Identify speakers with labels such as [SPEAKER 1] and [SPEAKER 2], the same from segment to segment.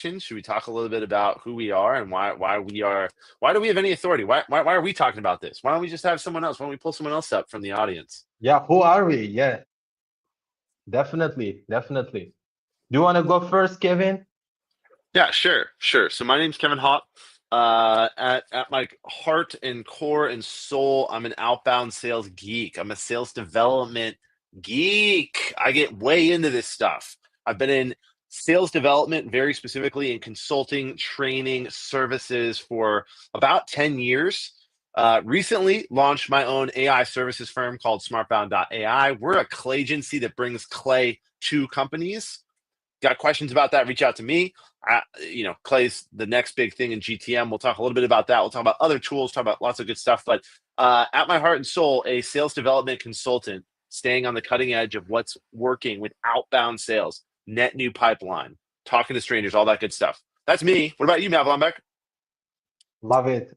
[SPEAKER 1] Should we talk a little bit about who we are and why do we have any authority? Why are we talking about this? Why don't we just have someone else? Why don't we pull someone else up from the audience?
[SPEAKER 2] Yeah, who are we? Yeah, definitely, definitely. Do you want to go first, Kevin?
[SPEAKER 1] Yeah, sure. So my name's Kevin Hott. At my heart and core and soul, I'm an outbound sales geek. I'm a sales development geek. I get way into this stuff. I've been in sales development, very specifically in consulting, training, services for about 10 years. Recently launched my own AI services firm called SmartBound.ai. We're a clay agency that brings clay to companies. Got questions about that? Reach out to me. Clay's the next big thing in GTM. We'll talk a little bit about that. We'll talk about other tools, talk about lots of good stuff. But at my heart and soul, a sales development consultant, staying on the cutting edge of what's working with outbound sales, net new pipeline, talking to strangers, all that good stuff. That's me. What about you, Matt Blombeck?
[SPEAKER 2] Love it.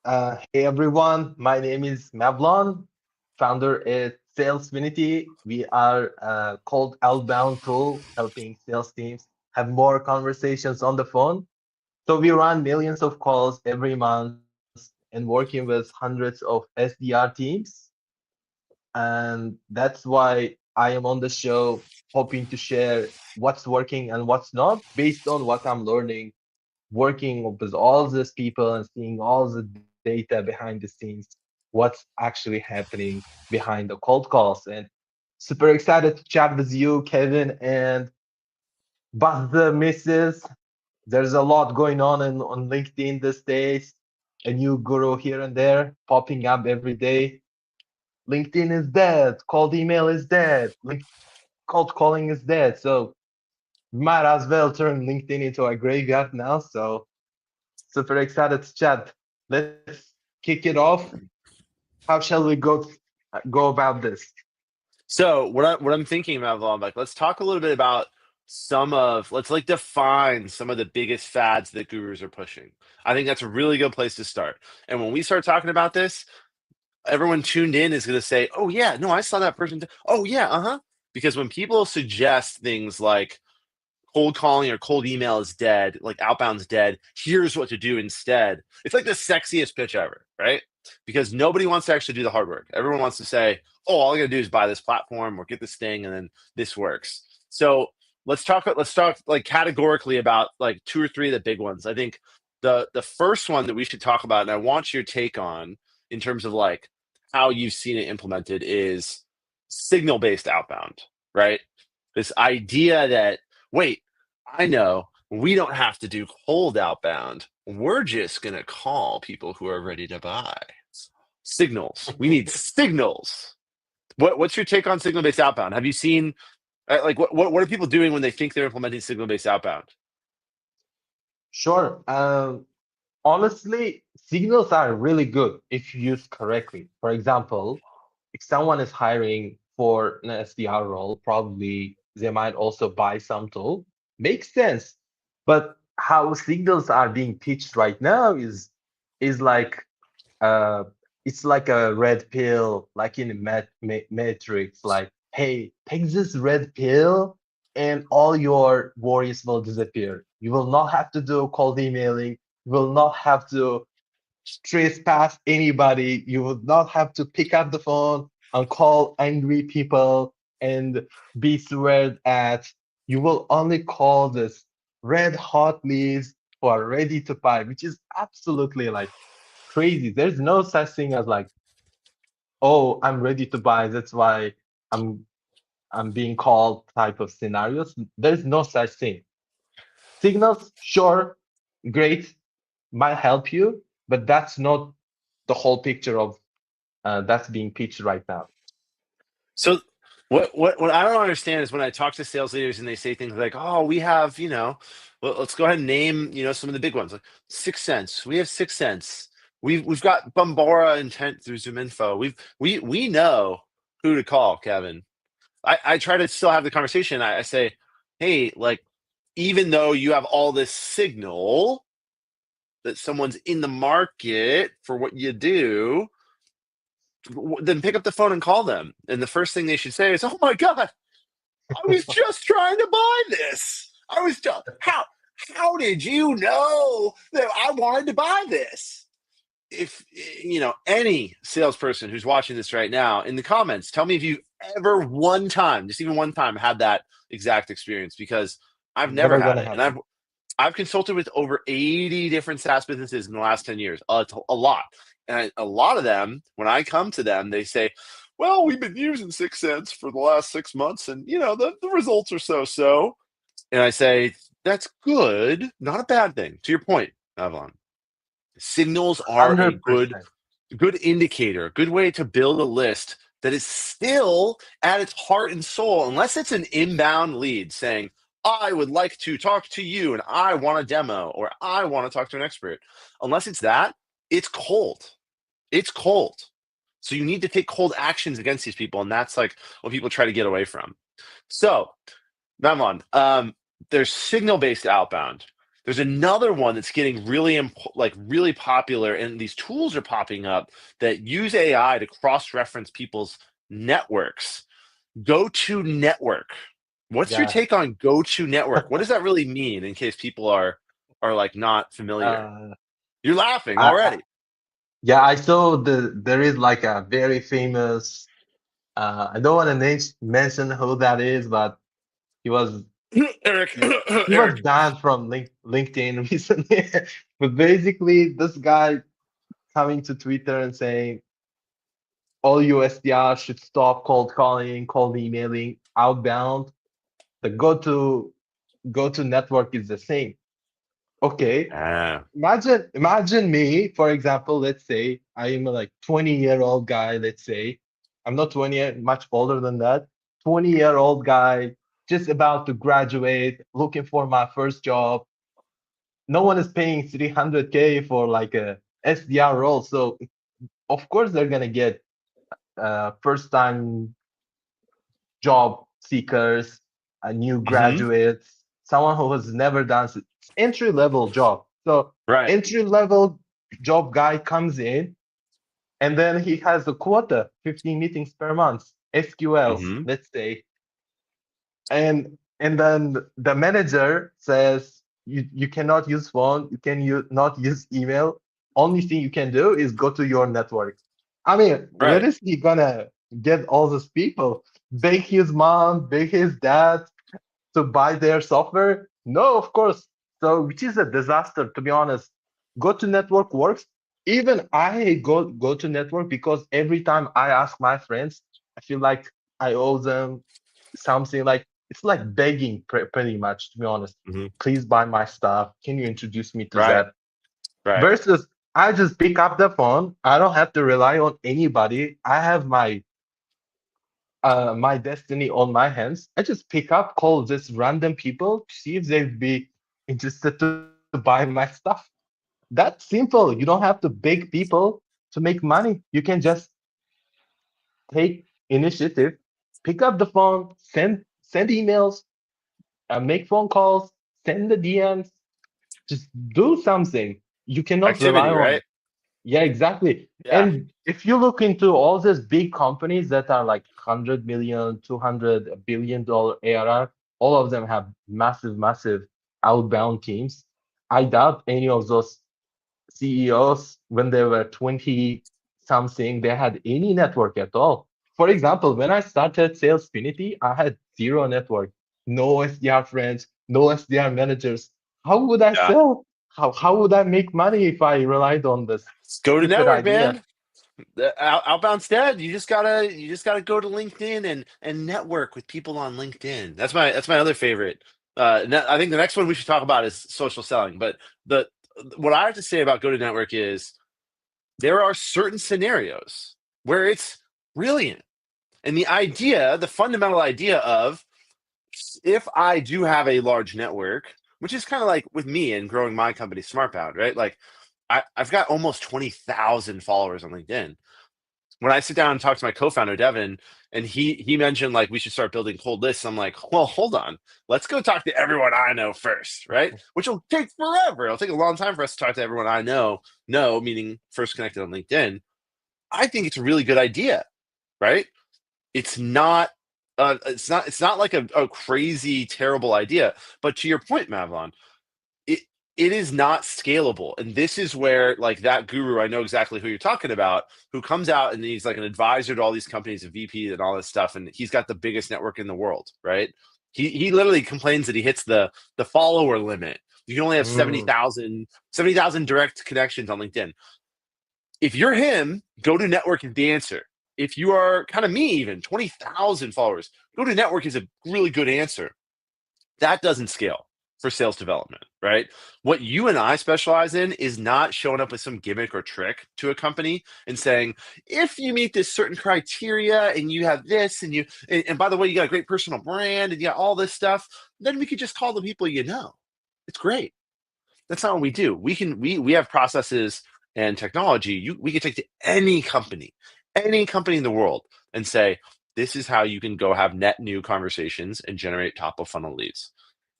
[SPEAKER 2] Hey everyone, my name is Mavlon, founder at Salesfinity. We are a cold outbound tool helping sales teams have more conversations on the phone. So we run millions of calls every month and working with hundreds of SDR teams. And that's why I am on the show, hoping to share what's working and what's not based on what I'm learning working with all these people and seeing all the data behind the scenes, what's actually happening behind the cold calls. And super excited to chat with you, Kevin, and bust the misses. There's a lot going on LinkedIn these days. A new guru here and there popping up every day. LinkedIn is dead. Cold email is dead. Cold calling is dead. So might as well turn LinkedIn into a graveyard now. So super excited to chat. Let's kick it off. How shall we go about this?
[SPEAKER 1] So what I'm thinking about, Blombeck, let's talk a little bit about let's like define some of the biggest fads that gurus are pushing. I think that's a really good place to start. And when we start talking about this, everyone tuned in is going to say, "Oh yeah, no, I saw that person." Oh yeah, uh-huh. Because when people suggest things like cold calling or cold email is dead, like outbound's dead, here's what to do instead. It's like the sexiest pitch ever, right? Because nobody wants to actually do the hard work. Everyone wants to say, "Oh, all I got to do is buy this platform or get this thing and then this works." So, let's talk like categorically about like two or three of the big ones. I think the first one that we should talk about, and I want your take on in terms of like how you've seen it implemented, is signal based outbound, right? This idea that, wait, I know we don't have to do cold outbound. We're just going to call people who are ready to buy. Signals. We need signals. What's your take on signal based outbound? Have you seen like what are people doing when they think they're implementing signal based outbound?
[SPEAKER 2] Sure. Honestly, signals are really good if used correctly. For example, if someone is hiring for an SDR role, probably they might also buy some tool. Makes sense. But how signals are being pitched right now is like uh it's like a red pill, like in Matrix, like, hey, take this red pill and all your worries will disappear. You will not have to do cold emailing. You will not have to trace past anybody. You would not have to pick up the phone and call angry people and be sweared at. You will only call this red hot leads who are ready to buy, which is absolutely like crazy. There's no such thing as like, oh, I'm ready to buy. That's why I'm I'm being called type of scenarios. There's no such thing. Signals, sure, great, might help you, but that's not the whole picture of that's being pitched right now.
[SPEAKER 1] So what I don't understand is when I talk to sales leaders and they say things like, "Oh, we have, let's go ahead and name, some of the big ones like 6sense. We have 6sense. We've got Bombora intent through ZoomInfo. We know who to call, Kevin." I try to still have the conversation. I say, "Hey, like, even though you have all this signal that someone's in the market for what you do, then pick up the phone and call them." And the first thing they should say is, "Oh my God, I was just trying to buy this. I was just, how how did you know that I wanted to buy this? If any salesperson who's watching this right now in the comments, tell me if you've ever one time, just even one time, had that exact experience, because I've never
[SPEAKER 2] Never
[SPEAKER 1] had
[SPEAKER 2] gonna
[SPEAKER 1] it. And
[SPEAKER 2] happen.
[SPEAKER 1] I've consulted with over 80 different SaaS businesses in the last 10 years, a lot. And a lot of them, when I come to them, they say, well, we've been using 6sense for the last 6 months, and the results are so. And I say, that's good, not a bad thing. To your point, Avalon, signals are a good
[SPEAKER 2] 100%.
[SPEAKER 1] good indicator, a good way to build a list that is still at its heart and soul, unless it's an inbound lead saying, I would like to talk to you and I want a demo, or I want to talk to an expert. Unless it's that, it's cold. It's cold. So you need to take cold actions against these people. And that's like what people try to get away from. So, Mammon, there's signal-based outbound. There's another one that's getting really popular, and these tools are popping up that use AI to cross-reference people's networks. GoToNetwork. What's your
[SPEAKER 2] Yeah.
[SPEAKER 1] take on GoToNetwork? What does that really mean, in case people are like not familiar?
[SPEAKER 2] Uh,
[SPEAKER 1] You're laughing
[SPEAKER 2] I
[SPEAKER 1] already.
[SPEAKER 2] yeah, I saw there is like a very famous I don't want to mention who that is, but he was
[SPEAKER 1] Eric,
[SPEAKER 2] he was
[SPEAKER 1] Eric.
[SPEAKER 2] banned from LinkedIn recently. But basically, this guy coming to Twitter and saying all USDR should stop cold calling, cold emailing, outbound. The go to network is the same. Okay,
[SPEAKER 1] Ah,
[SPEAKER 2] imagine me, for example, let's say I am a like 20-year-old guy, let's say. I'm not 20, much older than that. 20-year-old guy, just about to graduate, looking for my first job. No one is paying 300K for like a SDR role. So of course they're gonna get first time job seekers, new
[SPEAKER 1] mhm,
[SPEAKER 2] graduates, someone who has never done entry level job. So
[SPEAKER 1] right.
[SPEAKER 2] entry level job guy comes in and then he has a quota, 15 meetings per month, SQLs,
[SPEAKER 1] Mhm,
[SPEAKER 2] let's say. And then the manager says you cannot use phone, you can not use email. Only thing you can do is go to your network. I mean, where
[SPEAKER 1] right.
[SPEAKER 2] is he gonna get all those people? Beg his mom, beg his dad to buy their software? No, of course. So, which is a disaster, to be honest. Go to network works. Even I hate go to network because every time I ask my friends, I feel like I owe them something. Like it's like begging, pretty much, to be honest.
[SPEAKER 1] Mhm,
[SPEAKER 2] Please buy my stuff. Can you introduce me to
[SPEAKER 1] right,
[SPEAKER 2] that?
[SPEAKER 1] right.
[SPEAKER 2] Versus, I just pick up the phone. I don't have to rely on anybody. I have my destiny on my hands. I just pick up, call this random people, see if they'd be interested to buy my stuff. That's simple. You don't have to beg people to make money. You can just take initiative, pick up the phone, send emails, make phone calls, send the DMs, just do something. You cannot rely
[SPEAKER 1] Activity,
[SPEAKER 2] on.
[SPEAKER 1] right?
[SPEAKER 2] Yeah, exactly.
[SPEAKER 1] Yeah.
[SPEAKER 2] And if you look into all these big companies that are like 100 million, 200 billion dollar ARR, all of them have massive, massive outbound teams. I doubt any of those CEOs, when they were 20 something, they had any network at all. For example, when I started Salesfinity, I had zero network, no SDR friends, no SDR managers. How would I
[SPEAKER 1] Yeah.
[SPEAKER 2] sell? How would I make money if I relied on this
[SPEAKER 1] Go to
[SPEAKER 2] stupid
[SPEAKER 1] network,
[SPEAKER 2] idea?
[SPEAKER 1] man. Outbound's dead. You just gotta go to LinkedIn and network with people on LinkedIn. That's my other favorite. I think the next one we should talk about is social selling. But the what I have to say about go to network is there are certain scenarios where it's brilliant. And the fundamental idea of, if I do have a large network, which is kind of like with me and growing my company, SmartBound, right? Like I've got almost 20,000 followers on LinkedIn. When I sit down and talk to my co-founder, Devin, and he mentioned like we should start building cold lists, I'm like, well, hold on. Let's go talk to everyone I know first, right? Which will take forever. It'll take a long time for us to talk to everyone I know, meaning first connected on LinkedIn. I think it's a really good idea, right? It's not it's not like a crazy terrible idea. But to your point, Mavlon, it is not scalable. And this is where like that guru, I know exactly who you're talking about, who comes out and he's like an advisor to all these companies, a VP and all this stuff, and he's got the biggest network in the world, right? He literally complains that he hits the follower limit. You can only have
[SPEAKER 2] Mm,
[SPEAKER 1] 70,000 direct connections on LinkedIn. If you're him, go to Network and Dancer. If you are kind of me, even 20,000 followers, go to Network is a really good answer. That doesn't scale for sales development, right? What you and I specialize in is not showing up with some gimmick or trick to a company and saying, if you meet this certain criteria and you have this and by the way, you got a great personal brand and you got all this stuff, then we could just call the people you know. It's great. That's not what we do. We have processes and technology. We can take to any company in the world, and say, this is how you can go have net new conversations and generate top of funnel leads.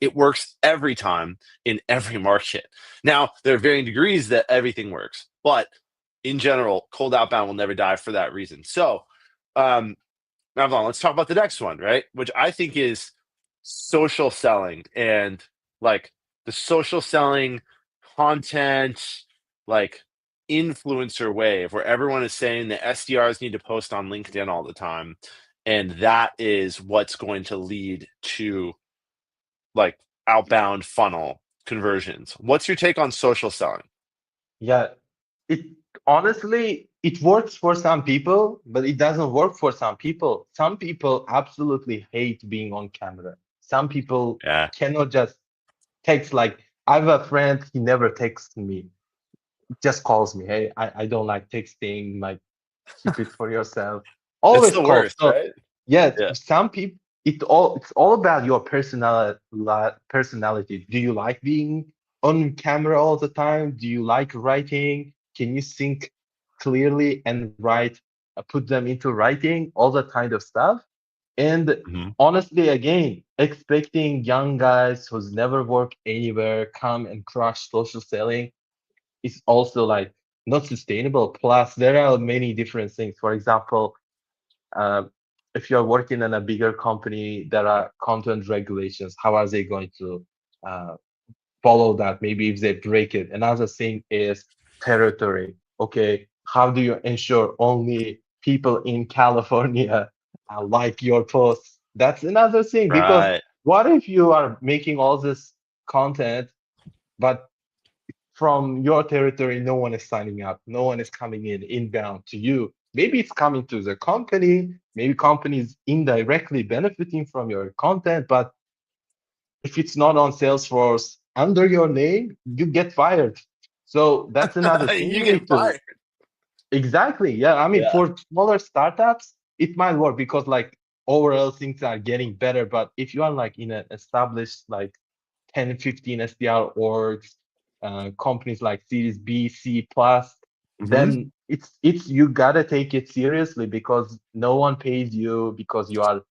[SPEAKER 1] It works every time in every market. Now, there are varying degrees that everything works, but in general, cold outbound will never die for that reason. So, um, Mavlon, let's talk about the next one, right? Which I think is social selling and like the social selling content, like influencer wave where everyone is saying that SDRs need to post on LinkedIn all the time. And that is what's going to lead to like outbound funnel conversions. What's your take on social selling?
[SPEAKER 2] yeah, it honestly it works for some people, but it doesn't work for some people. Some people absolutely hate being on camera. Some people
[SPEAKER 1] Yeah.
[SPEAKER 2] cannot just text. Like I have a friend, he never texts me, just calls me. Hey, I don't like texting. Like keep it for yourself.
[SPEAKER 1] It's
[SPEAKER 2] Always
[SPEAKER 1] the
[SPEAKER 2] calls.
[SPEAKER 1] worst,
[SPEAKER 2] So
[SPEAKER 1] right?
[SPEAKER 2] yeah,
[SPEAKER 1] Yeah.
[SPEAKER 2] some people it's all about your personality. Do you like being on camera all the time? Do you like writing? Can you think clearly and write, put them into writing, all that kind of stuff? And
[SPEAKER 1] Mhm.
[SPEAKER 2] honestly, again, expecting young guys who's never worked anywhere come and crush social selling is also like not sustainable. Plus, there are many different things. For example, uh, if you're working in a bigger company, there are content regulations. How are they going to uh, follow that? Maybe if they break it. Another thing is territory. Okay, how do you ensure only people in California like your posts? That's another thing because
[SPEAKER 1] Right.
[SPEAKER 2] what if you are making all this content, but from your territory, no one is signing up, no one is coming in inbound to you. Maybe it's coming to the company, maybe companies indirectly benefiting from your content, but if it's not on Salesforce under your name, you get fired. So that's another thing
[SPEAKER 1] You
[SPEAKER 2] you
[SPEAKER 1] get
[SPEAKER 2] need to
[SPEAKER 1] fired.
[SPEAKER 2] exactly. Yeah, I mean
[SPEAKER 1] Yeah.
[SPEAKER 2] for smaller startups, it might work because like overall things are getting better. But if you are like in an established like 10, 15 SDR orgs, companies like Series B, C plus,
[SPEAKER 1] Hmm.
[SPEAKER 2] then it's you gotta take it seriously because no one pays you because you are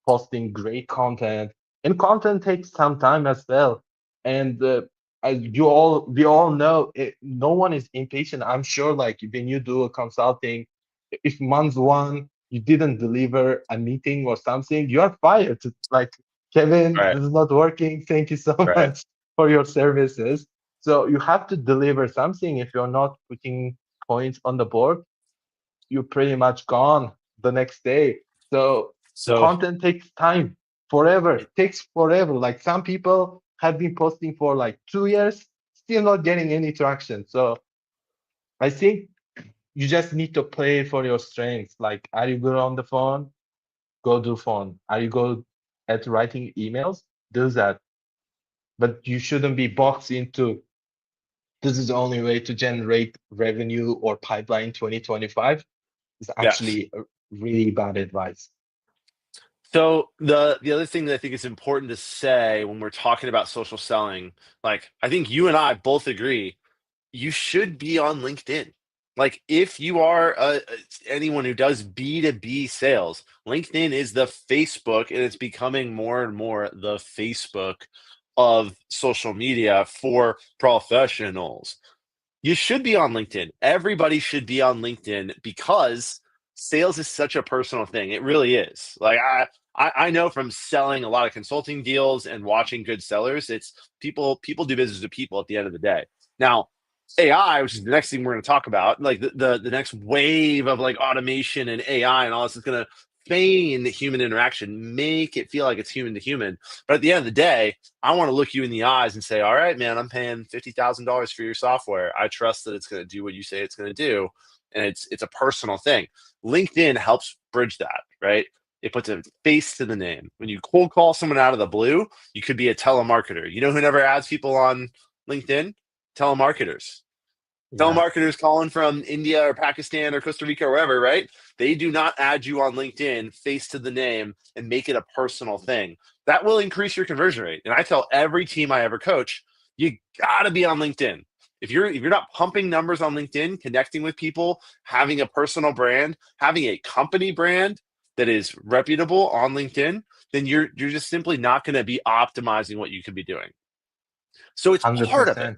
[SPEAKER 2] posting great content, and content takes some time as well. And as we all know, no one is impatient. I'm sure, like when you do a consulting, if month one you didn't deliver a meeting or something, you are fired. Like Kevin,
[SPEAKER 1] Right.
[SPEAKER 2] this is not working. Thank you so
[SPEAKER 1] Right.
[SPEAKER 2] much for your services. So you have to deliver something. If you're not putting points on the board, you're pretty much gone the next day. So
[SPEAKER 1] So
[SPEAKER 2] content takes time, forever, takes forever. Like some people have been posting for like 2 years, still not getting any traction. So I think you just need to play for your strengths. Like, are you good on the phone? Go do phone. Are you good at writing emails? Do that. But you shouldn't be boxed into this is the only way to generate revenue or pipeline 2025. It's
[SPEAKER 1] yes.
[SPEAKER 2] actually a really bad advice.
[SPEAKER 1] So the other thing that I think is important to say when we're talking about social selling, like I think you and I both agree, you should be on LinkedIn. Like if you are anyone who does B2B sales, LinkedIn is the Facebook, and it's becoming more and more the Facebook of social media for professionals. You should be on LinkedIn. Everybody should be on LinkedIn because sales is such a personal thing. It really is. Like I know from selling a lot of consulting deals and watching good sellers, it's people do business with people at the end of the day. Now, AI, which is the next thing we're going to talk about, like the next wave of like automation and AI and all this is going to feign the human interaction, make it feel like it's human to human. But at the end of the day, I want to look you in the eyes and say, all right, man, I'm paying $50,000 for your software. I trust that it's going to do what you say it's going to do. And it's a personal thing. LinkedIn helps bridge that, right? It puts a face to the name. When you cold call someone out of the blue, you could be a telemarketer. You know who never adds people on LinkedIn? Telemarketers.
[SPEAKER 2] Yeah,
[SPEAKER 1] Telemarketers calling from India or Pakistan or Costa Rica or wherever, right? They do not add you on LinkedIn, face to the name, and make it a personal thing. That will increase your conversion rate. And I tell every team I ever coach, you gotta be on LinkedIn. If you're not pumping numbers on LinkedIn, connecting with people, having a personal brand, having a company brand that is reputable on LinkedIn, then you're just simply not going to be optimizing what you could be doing. So it's part of it.
[SPEAKER 2] 100%.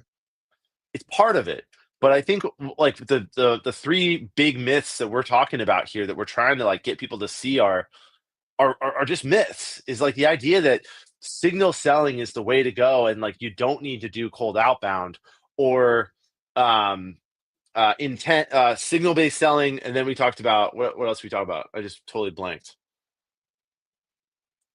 [SPEAKER 1] It's part of it. But I think like the three big myths that we're talking about here that we're trying to like get people to see are just myths. Is like the idea that signal selling is the way to go and like you don't need to do cold outbound or um intent signal based selling, and then we talked about what else we talked about. I just totally blanked.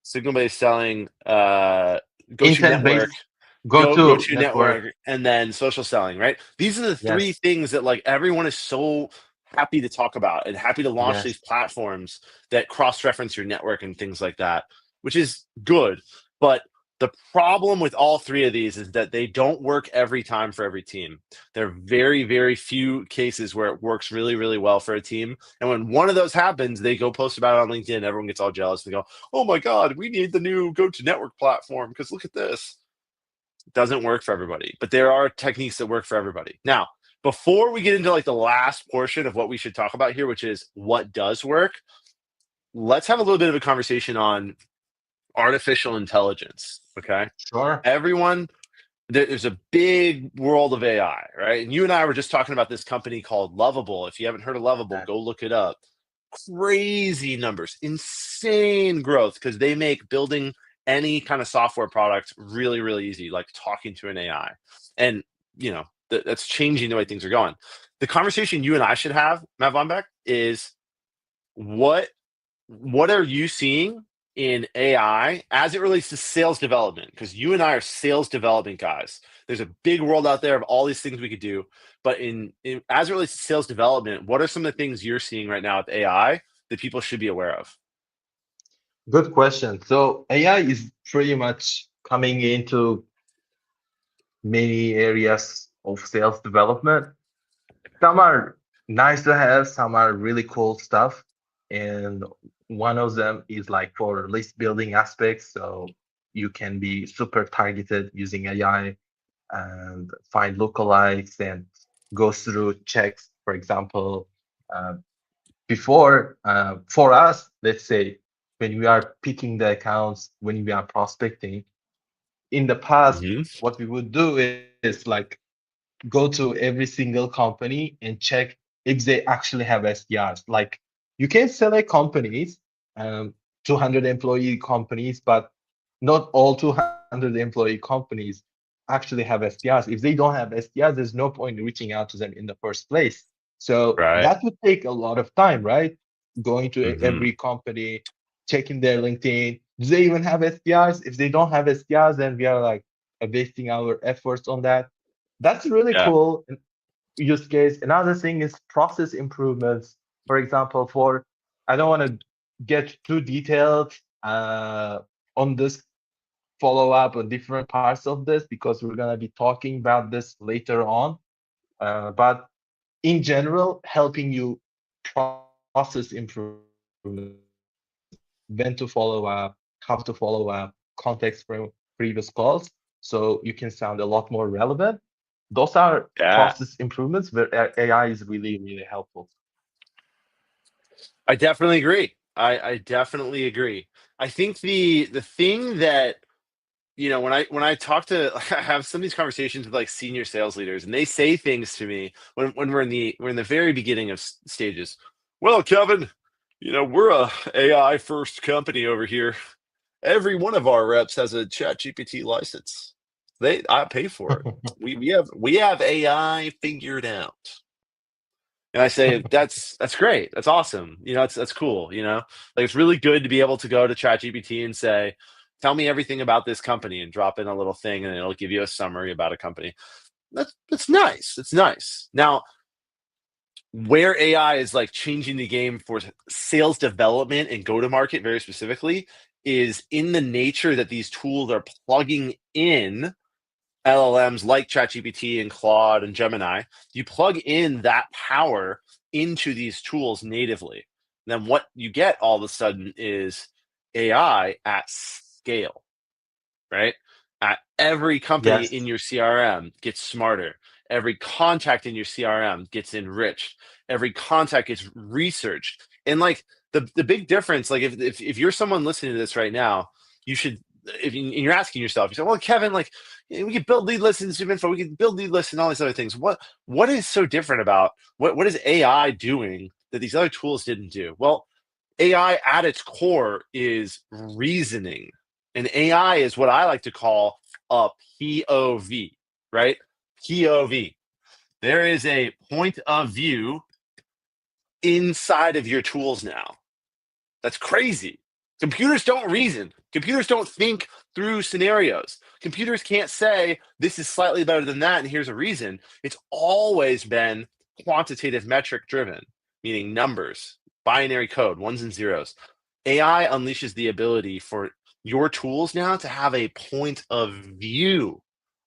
[SPEAKER 1] Signal based selling, go to network,
[SPEAKER 2] Intent-based
[SPEAKER 1] go
[SPEAKER 2] go-to
[SPEAKER 1] to
[SPEAKER 2] network.
[SPEAKER 1] network, and then social selling, right? These are the three
[SPEAKER 2] Yes,
[SPEAKER 1] things that like everyone is so happy to talk about and happy to launch
[SPEAKER 2] yes.
[SPEAKER 1] these platforms that cross-reference your network and things like that, which is good. But the problem with all three of these is that they don't work every time for every team. There are very, very few cases where it works really, really well for a team. And when one of those happens, they go post about it on LinkedIn. Everyone gets all jealous and go, oh my God, we need the new go to network platform because look at this. It doesn't work for everybody, but there are techniques that work for everybody. Now, before we get into like the last portion of what we should talk about here, which is what does work, let's have a little bit of a conversation on artificial intelligence. Okay.
[SPEAKER 2] Sure.
[SPEAKER 1] Everyone, there's a big world of AI, right? And you and I were just talking about this company called Lovable. If you haven't heard of Lovable,
[SPEAKER 2] That-
[SPEAKER 1] go look it up. Crazy numbers, insane growth because they make building any kind of software product really, really easy, like talking to an AI. And, that's changing the way things are going. The conversation you and I should have, Matt Von Beck, is what what are you seeing in AI as it relates to sales development? Because you and I are sales development guys. There's a big world out there of all these things we could do. But in as it relates to sales development, what are some of the things you're seeing right now with AI that people should be aware of?
[SPEAKER 2] Good question. So AI is pretty much coming into many areas of sales development. Some are nice to have, some are really cool stuff. And one of them is like for list building aspects. So you can be super targeted using AI and find lookalikes and go through checks. For example, uh, for us, let's say when we are picking the accounts, when we are prospecting, in the past,
[SPEAKER 1] Hmm.
[SPEAKER 2] what we would do is like go to every single company and check if they actually have SDRs. Like you can select companies, 200 employee companies, but not all 200 employee companies actually have SDRs. If they don't have SDRs, there's no point in reaching out to them in the first place. So
[SPEAKER 1] Right.
[SPEAKER 2] that would take a lot of time, right? Going to
[SPEAKER 1] Hmm.
[SPEAKER 2] every company, checking their LinkedIn. Do they even have SDRs? If they don't have SDRs, then we are like wasting our efforts on that. That's really
[SPEAKER 1] Yeah.
[SPEAKER 2] cool use case. Another thing is process improvements. For example, I don't want to get too detailed on this follow up on different parts of this because we're gonna be talking about this later on. But in general, helping you process improvements, when to follow up, how to follow up, context from previous calls, so you can sound a lot more relevant. Those are
[SPEAKER 1] Yeah.
[SPEAKER 2] process improvements where AI is really, really helpful.
[SPEAKER 1] I definitely agree. I definitely agree. I think the thing that when I talk to I have some of these conversations with like senior sales leaders and they say things to me when we're in the very beginning of stages. Well, Kevin, We're a AI first company over here. Every one of our reps has a ChatGPT license. I pay for it. We have AI figured out. And I say that's great. That's awesome. That's cool. Like it's really good to be able to go to ChatGPT and say, tell me everything about this company and drop in a little thing and it'll give you a summary about a company. That's nice. It's nice. Now, where AI is like changing the game for sales development and go to market very specifically is in the nature that these tools are plugging in LLMs like ChatGPT and Claude and Gemini. You plug in that power into these tools natively. Then what you get all of a sudden is AI at scale, right? Every company in
[SPEAKER 2] Yes.
[SPEAKER 1] your CRM gets smarter. Every contact in your CRM gets enriched. Every contact gets researched. And like the big difference, like if you're someone listening to this right now, you should and you're asking yourself, you say, well, Kevin, like we could build lead lists in ZoomInfo, we could build lead lists and all these other things. What is so different about what is AI doing that these other tools didn't do? Well, AI at its core is reasoning. And AI is what I like to call a POV, right? POV. There is a point of view inside of your tools now. That's crazy. Computers don't reason. Computers don't think through scenarios. Computers can't say, this is slightly better than that, and here's a reason. It's always been quantitative metric driven, meaning numbers, binary code, ones and zeros. AI unleashes the ability for your tools now to have a point of view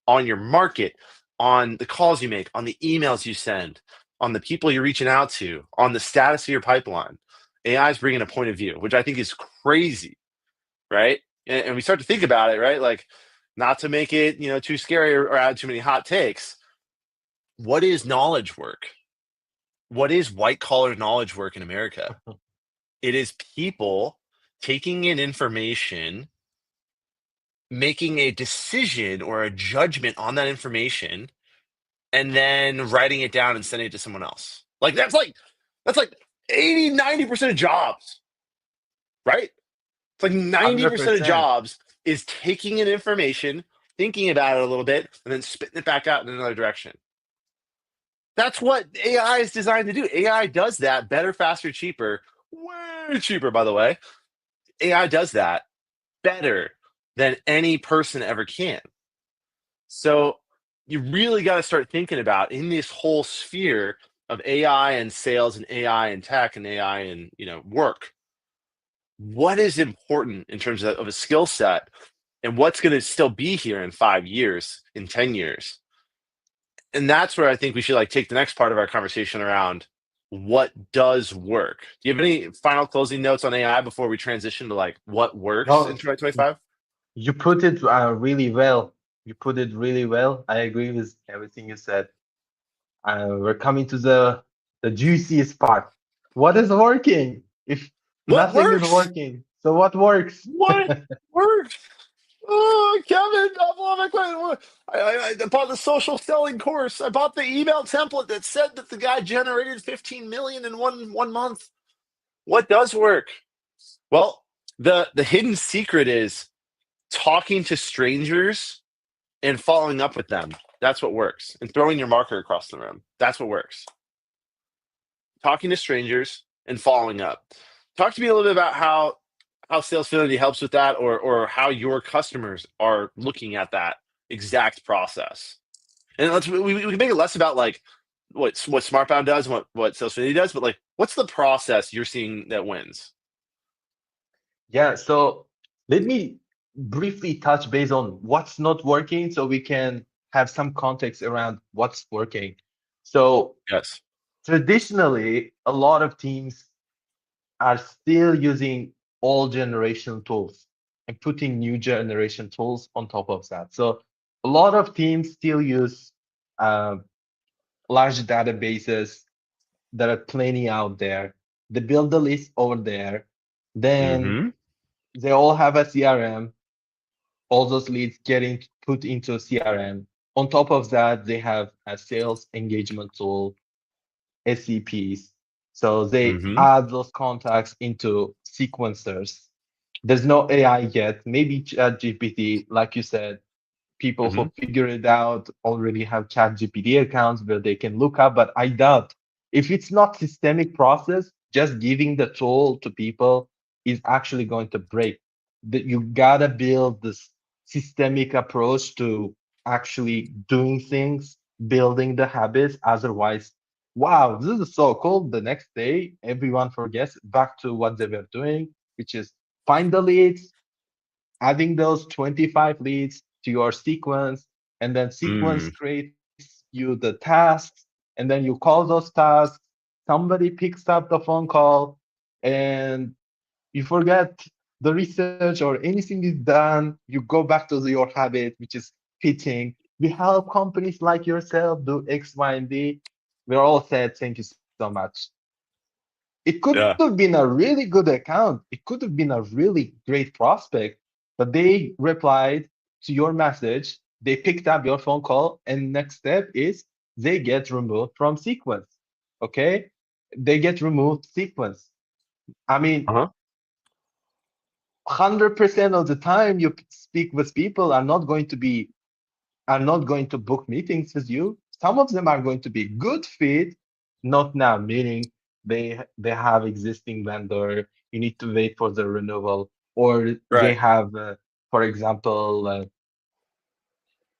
[SPEAKER 1] on your market, on the calls you make, on the emails you send, on the people you're reaching out to, on the status of your pipeline. AI is bringing a point of view, which I think is crazy, right? And we start to think about it, right? Like, not to make it too scary or add too many hot takes. What is knowledge work? What is white collar knowledge work in America? It is people taking in information, making a decision or a judgment on that information, and then writing it down and sending it to someone else. Like that's like 80-90% of jobs, right? It's like 90% of
[SPEAKER 2] 100%.
[SPEAKER 1] jobs is taking in information, thinking about it a little bit, and then spitting it back out in another direction. That's what AI is designed to do. AI does that better, faster, cheaper, way cheaper, by the way. AI does that better than any person ever can. So you really got to start thinking about in this whole sphere of AI and sales and AI and tech and AI and work, what is important in terms of a skill set and what's going to still be here in 5 years, in 10 years. And that's where I think we should like take the next part of our conversation around what does work. Do you have any final closing notes on AI before we transition to like what works in
[SPEAKER 2] No,
[SPEAKER 1] 2025?
[SPEAKER 2] you put it really well. You put it really well. I agree with everything you said. We're coming to the juiciest part. What is working? If
[SPEAKER 1] What
[SPEAKER 2] nothing is
[SPEAKER 1] works?
[SPEAKER 2] working, so what works?
[SPEAKER 1] What works? Oh, Kevin, I love it. I bought the social selling course. I bought the email template that said that the guy generated 15 million in one month. What does work? Well, the hidden secret is talking to strangers and following up with them. That's what works. And throwing your marker across the room. That's what works. Talking to strangers and following up. Talk to me a little bit about how Salesfinity helps with that, or how your customers are looking at that exact process. And we can make it less about like what SmartBound does and what Salesfinity does, but like what's the process you're seeing that wins?
[SPEAKER 2] Yeah, so let me briefly touch base on what's not working so we can have some context around what's working. So
[SPEAKER 1] Yes.
[SPEAKER 2] traditionally, a lot of teams are still using old generation tools and putting new generation tools on top of that. So a lot of teams still use uh, large databases that are plenty out there. They build the list over there. Then
[SPEAKER 1] Mm-hmm.
[SPEAKER 2] they all have a CRM. All those leads getting put into a CRM. On top of that, they have a sales engagement tool, SCPs. So they
[SPEAKER 1] Mm-hmm.
[SPEAKER 2] add those contacts into sequencers. There's no AI yet. Maybe ChatGPT, like you said, people
[SPEAKER 1] Mm-hmm.
[SPEAKER 2] who figure it out already have ChatGPT accounts where they can look up, but I doubt if it's not systemic process, just giving the tool to people is actually going to break. That you gotta build this systemic approach to actually doing things, building the habits. Otherwise, wow, this is so cool. The next day, everyone forgets back to what they were doing, which is find the leads, adding those 25 leads to your sequence, and then sequence
[SPEAKER 1] Mm.
[SPEAKER 2] creates you the tasks, and then you call those tasks. Somebody picks up the phone call, and you forget the research or anything is done. You go back to your habit, which is pitching. We help companies like yourself do X, Y, and Z. We're all said, thank you so much. It could have
[SPEAKER 1] Yeah.
[SPEAKER 2] been a really good account. It could have been a really great prospect, but they replied to your message. They picked up your phone call, and next step is they get removed from sequence. Okay? They get removed sequence. I mean,
[SPEAKER 1] Uh-huh.
[SPEAKER 2] 100% of the time you speak with people are not going to book meetings with you. Some of them are going to be good fit, not now, meaning they have existing vendor. You need to wait for the renewal, or they
[SPEAKER 1] Right.
[SPEAKER 2] have, for example,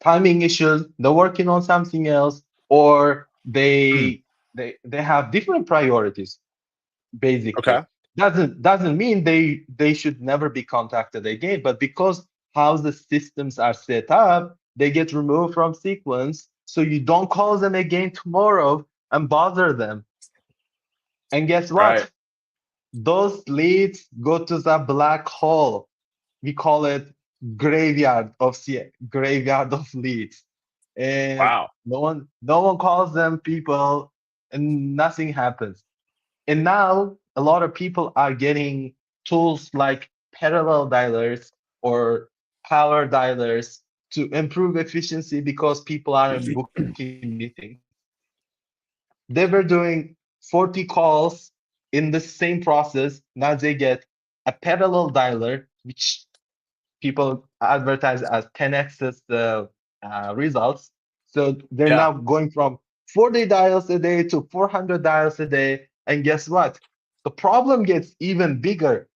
[SPEAKER 2] timing issues. They're working on something else, or
[SPEAKER 1] Mm.
[SPEAKER 2] they have different priorities. Basically,
[SPEAKER 1] Okay.
[SPEAKER 2] doesn't mean they should never be contacted again, but because how the systems are set up, they get removed from sequence, so you don't call them again tomorrow and bother them. And guess
[SPEAKER 1] Right.
[SPEAKER 2] what? Those leads go to the black hole. We call it graveyard of leads, and
[SPEAKER 1] Wow.
[SPEAKER 2] no one calls them people, and nothing happens. And now a lot of people are getting tools like parallel dialers or power dialers to improve efficiency because people aren't booking meetings. They were doing 40 calls in the same process. Now they get a parallel dialer, which people advertise as 10x's the results. So they're
[SPEAKER 1] Yeah.
[SPEAKER 2] now going from 40 dials a day to 400 dials a day. And guess what? The problem gets even bigger.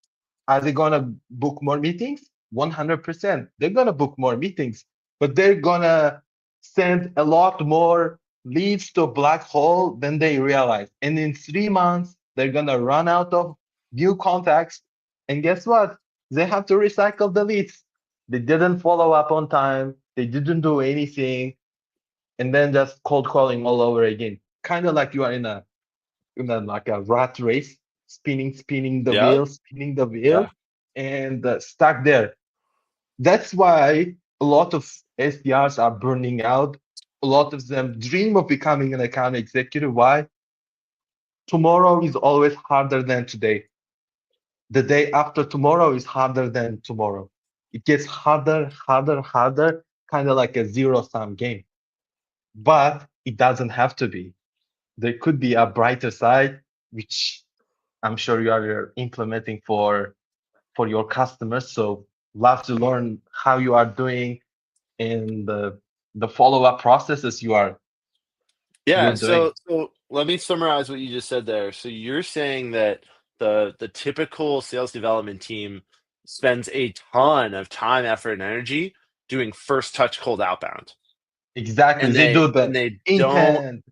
[SPEAKER 2] Are they going to book more meetings? 100%. They're going to book more meetings, but they're going to send a lot more leads to a black hole than they realize. And in 3 months, they're going to run out of new contacts. And guess what? They have to recycle the leads. They didn't follow up on time. They didn't do anything. And then just cold calling all over again. Kind of like you are in a like a rat race,
[SPEAKER 1] Yep.
[SPEAKER 2] spinning the wheel,
[SPEAKER 1] Yeah.
[SPEAKER 2] and stuck there. That's why a lot of SDRs are burning out. A lot of them dream of becoming an account executive. Why? Tomorrow is always harder than today. The day after tomorrow is harder than tomorrow. It gets harder, harder, harder, kind of like a zero-sum game. But it doesn't have to be. There could be a brighter side, which I'm sure you are implementing for your customers. So love to learn how you are doing in the follow-up processes
[SPEAKER 1] Yeah.
[SPEAKER 2] you're doing.
[SPEAKER 1] So let me summarize what you just said there. So you're saying that the typical sales development team spends a ton of time, effort, and energy doing first touch cold outbound.
[SPEAKER 2] Exactly.
[SPEAKER 1] And
[SPEAKER 2] They
[SPEAKER 1] they
[SPEAKER 2] do
[SPEAKER 1] and
[SPEAKER 2] the
[SPEAKER 1] they don't.
[SPEAKER 2] intent,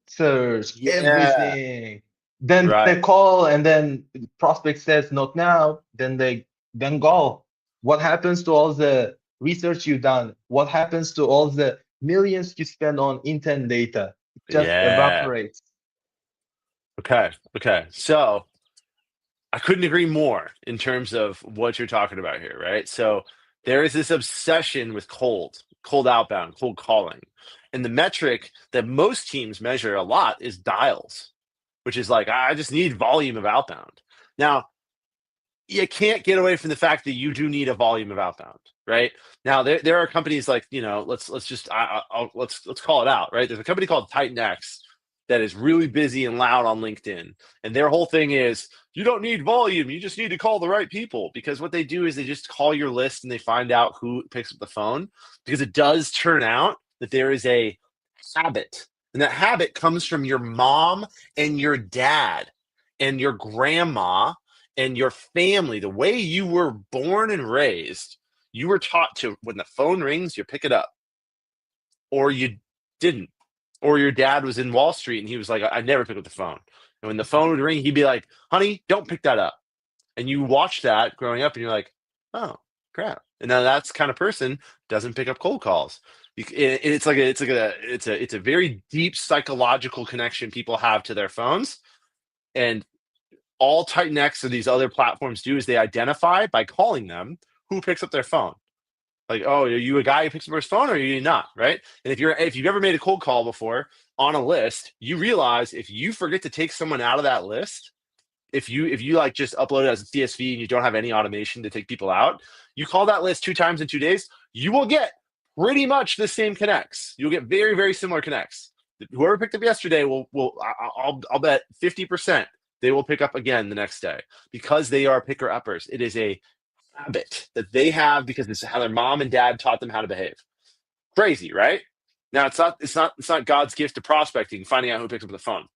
[SPEAKER 2] search,
[SPEAKER 1] Yeah.
[SPEAKER 2] everything. Then they
[SPEAKER 1] Right.
[SPEAKER 2] call and then prospect says not now, then they then go. What happens to all the research you've done? What happens to all the millions you spend on intent data? It just
[SPEAKER 1] Yeah.
[SPEAKER 2] evaporates.
[SPEAKER 1] Okay. Okay. So I couldn't agree more in terms of what you're talking about here, right? So there is this obsession with cold outbound, cold calling. And the metric that most teams measure a lot is dials, which is like, I just need volume of outbound. Now, you can't get away from the fact that you do need a volume of outbound, right? Now, there are companies like, let's just let's call it out, right? There's a company called Titan X that is really busy and loud on LinkedIn. And their whole thing is, you don't need volume. You just need to call the right people. Because what they do is they just call your list and they find out who picks up the phone. Because it does turn out that there is a habit. And that habit comes from your mom and your dad and your grandma and your family. The way you were born and raised, you were taught to, when the phone rings, you pick it up. Or you didn't. Or your dad was in Wall Street and he was like, I never pick up the phone. And when the phone would ring, he'd be like, honey, don't pick that up. And you watch that growing up and you're like, oh, crap. And now that's the kind of person doesn't pick up cold calls. It's a very deep psychological connection people have to their phones. And all Titan X or these other platforms do is they identify by calling them who picks up their phone. Like, oh, are you a guy who picks up his phone or are you not? Right. And if you've ever made a cold call before on a list, you realize if you forget to take someone out of that list, if you like just upload it as a CSV and you don't have any automation to take people out, you call that list 2 times in 2 days, you will get pretty much the same connects. You'll get very, very similar connects. Whoever picked up yesterday I'll bet 50% they will pick up again the next day because they are picker uppers. It is a habit that they have because it's how their mom and dad taught them how to behave. Crazy, right? Now it's not God's gift to prospecting, finding out who picks up the phone.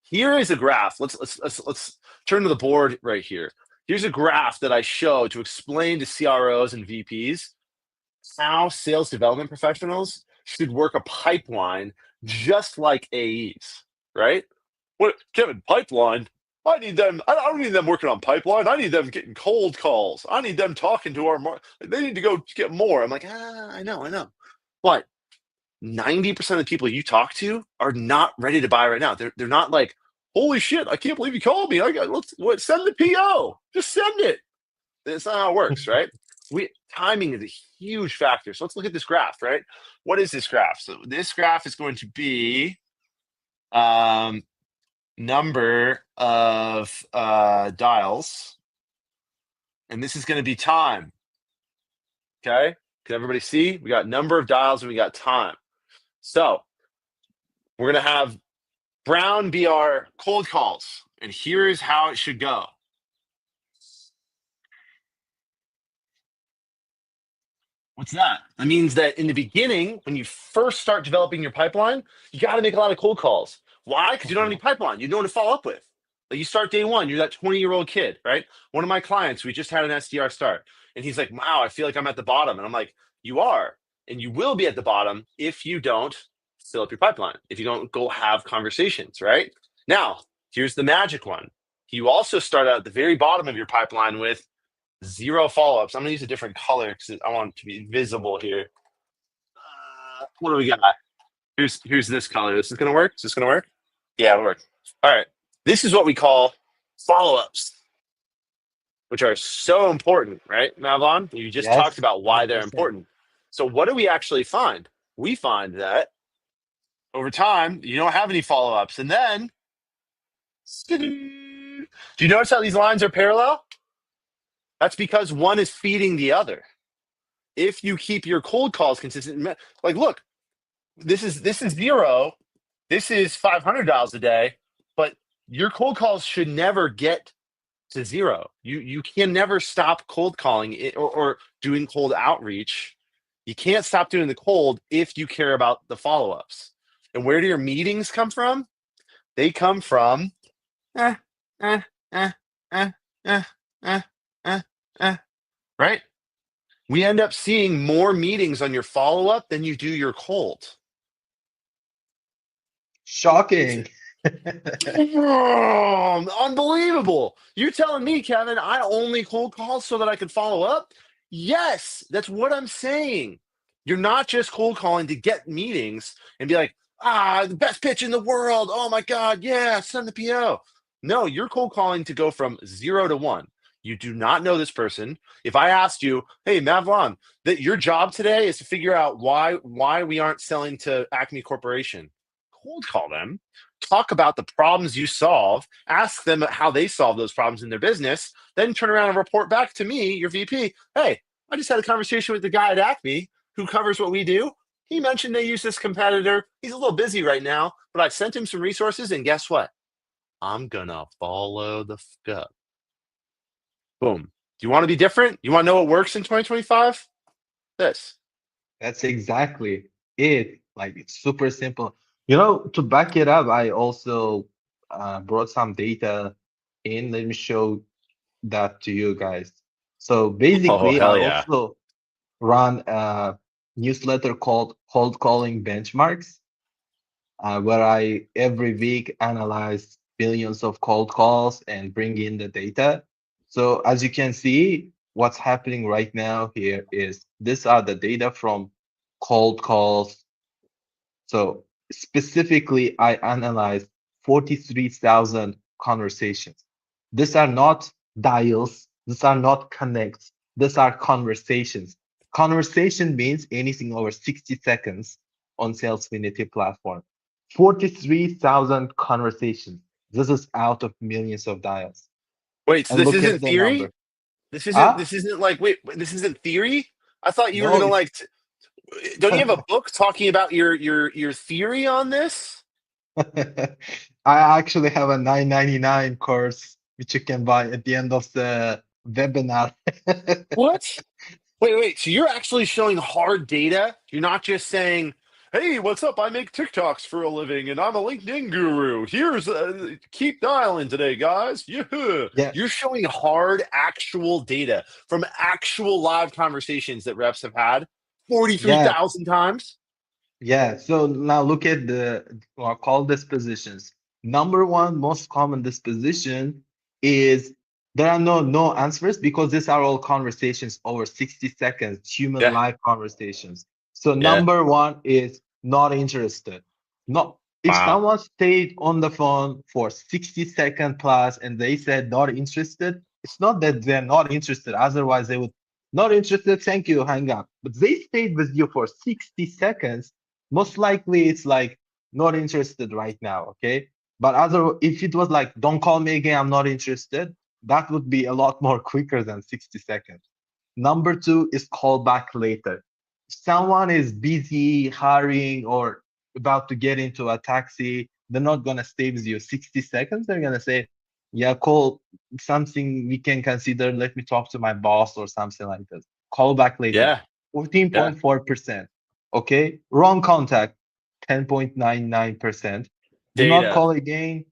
[SPEAKER 1] Here is a graph. Let's turn to the board right here. Here's a graph that I show to explain to CROs and VPs how sales development professionals should work a pipeline just like AEs, right? What, Kevin, pipeline? I need them. I don't need them working on pipeline. I need them getting cold calls. I need them talking to they need to go get more. I'm like, I know. But 90% of the people you talk to are not ready to buy right now. They're not like, holy shit, I can't believe you called me. Send the PO. Just send it. That's not how it works, right? Timing is a huge factor. So let's look at this graph, right? What is this graph? So this graph is going to be number of dials, and this is going to be time. Okay, can everybody see? We got number of dials and we got time. So we're going to have Brown be our cold calls, and here's how it should go. What's that? That means that in the beginning, when you first start developing your pipeline, you got to make a lot of cold calls. Why? Because you don't have any pipeline. You don't know what to follow up with. Like you start day one, you're that 20-year-old kid, right? One of my clients, we just had an SDR start, and he's like, wow, I feel like I'm at the bottom. And I'm like, you are, and you will be at the bottom if you don't fill up your pipeline, if you don't go have conversations, right? Now, here's the magic one. You also start out at the very bottom of your pipeline with 0 follow-ups. I'm gonna use a different color because I want it to be visible here. What do we got? Here's this color. This is gonna work. Is this gonna work? Yeah, it'll work. All right. This is what we call follow-ups, which are so important, right, Mavlon? You just talked about why they're important. So what do we actually find? We find that over time, you don't have any follow-ups. And then, do you notice how these lines are parallel? That's because one is feeding the other. If you keep your cold calls consistent, like look, this is 0. This is 500 dials a day, but your cold calls should never get to 0. You can never stop cold calling or doing cold outreach. You can't stop doing the cold if you care about the follow-ups. And where do your meetings come from? They come from right? We end up seeing more meetings on your follow-up than you do your cold.
[SPEAKER 2] Shocking.
[SPEAKER 1] Unbelievable. You're telling me, Kevin, I only cold call so that I can follow up? Yes, that's what I'm saying. You're not just cold calling to get meetings and be like, the best pitch in the world. Oh my God, yeah, send the PO. No, you're cold calling to go from 0 to 1. You do not know this person. If I asked you, hey, Mavlon, that your job today is to figure out why we aren't selling to Acme Corporation, cold call them, talk about the problems you solve, ask them how they solve those problems in their business, then turn around and report back to me, your VP, hey, I just had a conversation with the guy at Acme who covers what we do. He mentioned they use this competitor. He's a little busy right now, but I sent him some resources, and guess what? I'm gonna follow the up. Boom. Do you want to be different? You want to know what works in 2025? This.
[SPEAKER 2] That's exactly it. Like it's super simple. You know, to back it up, I also brought some data in. Let me show that to you guys. So
[SPEAKER 1] Oh,
[SPEAKER 2] basically, I
[SPEAKER 1] hell yeah.
[SPEAKER 2] also run a newsletter called Cold Calling Benchmarks, where I every week analyze billions of cold calls and bring in the data. So as you can see, what's happening right now here is these are the data from cold calls. So specifically, I analyzed 43,000 conversations. These are not dials. These are not connects. These are conversations. Conversation means anything over 60 seconds on Salesfinity platform. 43,000 conversations. This is out of millions of dials.
[SPEAKER 1] Wait, so
[SPEAKER 2] And
[SPEAKER 1] this
[SPEAKER 2] look at
[SPEAKER 1] isn't
[SPEAKER 2] the number.
[SPEAKER 1] theory? This isn't
[SPEAKER 2] Ah,
[SPEAKER 1] this isn't like wait, this isn't theory? I thought you were
[SPEAKER 2] no,
[SPEAKER 1] gonna
[SPEAKER 2] it's
[SPEAKER 1] like don't you have a book talking about your theory on this?
[SPEAKER 2] I actually have a 9.99 course which you can buy at the end of the webinar.
[SPEAKER 1] What? Wait. So you're actually showing hard data? You're not just saying, "Hey, what's up? I make TikToks for a living and I'm a LinkedIn guru. Here's keep dialing today, guys." Yeah. You're
[SPEAKER 2] Yes,
[SPEAKER 1] showing hard actual data from actual live conversations that reps have had
[SPEAKER 2] yes,
[SPEAKER 1] 43,000 times.
[SPEAKER 2] yeah. So now look at the call dispositions. Number one most common disposition is there are no answers because these are all conversations over 60 seconds, human
[SPEAKER 1] Yeah.
[SPEAKER 2] live conversations. So
[SPEAKER 1] Yeah.
[SPEAKER 2] number one is not interested. Not if
[SPEAKER 1] Wow.
[SPEAKER 2] someone stayed on the phone for 60 seconds plus and they said not interested, it's not that they're not interested. Otherwise, they would not interested, thank you, hang up. But they stayed with you for 60 seconds. Most likely it's like not interested right now, okay? But other if it was like don't call me again, I'm not interested, that would be a lot more quicker than 60 seconds. Number two is call back later. If someone is busy hiring or about to get into a taxi, they're not gonna stay with you 60 seconds. They're gonna say, yeah, call something we can consider. Let me talk to my boss or something like this. Call back later.
[SPEAKER 1] Yeah. Yeah.
[SPEAKER 2] 14.4%. Okay. Wrong contact. 10.99%. Do not
[SPEAKER 1] Data.
[SPEAKER 2] call again.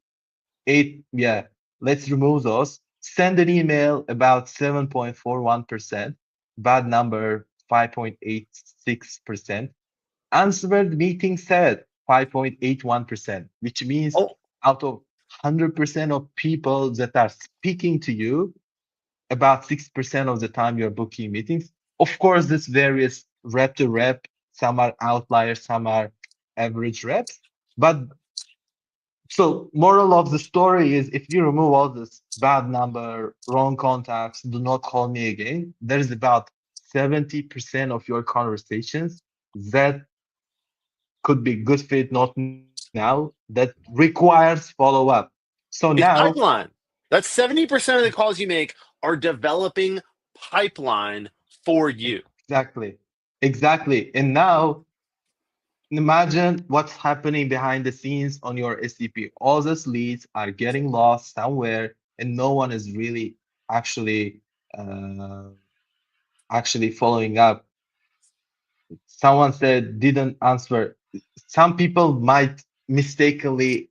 [SPEAKER 2] Eight. Yeah. Let's remove those. Send an email about 7.41%. Bad number 5.86%. Answered meeting said 5.81%, which means
[SPEAKER 1] Oh,
[SPEAKER 2] out of 100% of people that are speaking to you, about 6% of the time you're booking meetings. Of course, this varies rep to rep. Some are outliers, some are average reps. But so moral of the story is if you remove all this bad number, wrong contacts, do not call me again, there's about 70% of your conversations that could be good fit, not now, that requires follow up. So
[SPEAKER 1] it's
[SPEAKER 2] now,
[SPEAKER 1] pipeline. That's 70% of the calls you make are developing pipeline for you.
[SPEAKER 2] exactly, exactly. And now imagine what's happening behind the scenes on your SCP. All those leads are getting lost somewhere, and no one is really actually uh, actually following up. Someone said didn't answer. Some people might mistakenly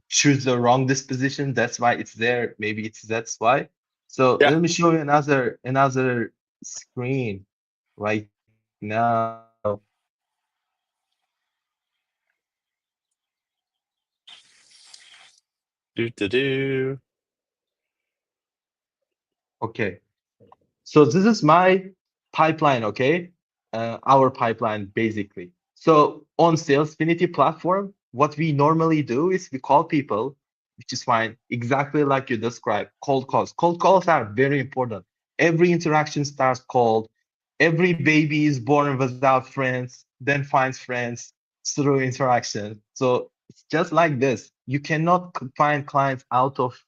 [SPEAKER 2] choose the wrong disposition. That's why it's there. Maybe it's that's why. So
[SPEAKER 1] Yeah.
[SPEAKER 2] let me show you another screen right now.
[SPEAKER 1] Do do do.
[SPEAKER 2] Okay. So this is my pipeline, okay? Our pipeline basically. So on Salesfinity platform, what we normally do is we call people, which is fine, exactly like you described, cold calls. Cold calls are very important. Every interaction starts cold. Every baby is born without friends, then finds friends through interaction. So it's just like this. You cannot find clients out of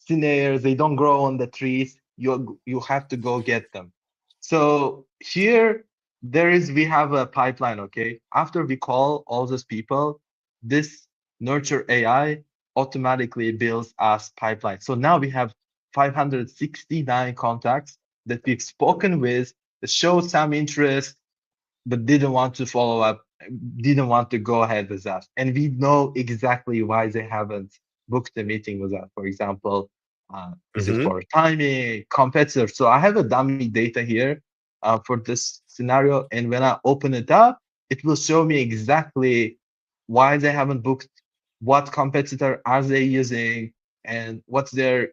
[SPEAKER 2] thin air, they don't grow on the trees. You have to go get them. So here we have a pipeline, okay? After we call all those people, this nurture AI automatically builds us pipeline. So now we have 569 contacts that we've spoken with that show some interest, but didn't want to follow up, didn't want to go ahead with us. And we know exactly why they haven't booked a meeting with us. For example, is it
[SPEAKER 1] Hmm.
[SPEAKER 2] for timing, competitor? So I have a dummy data here for this scenario. And when I open it up, it will show me exactly why they haven't booked, what competitor are they using, and what's the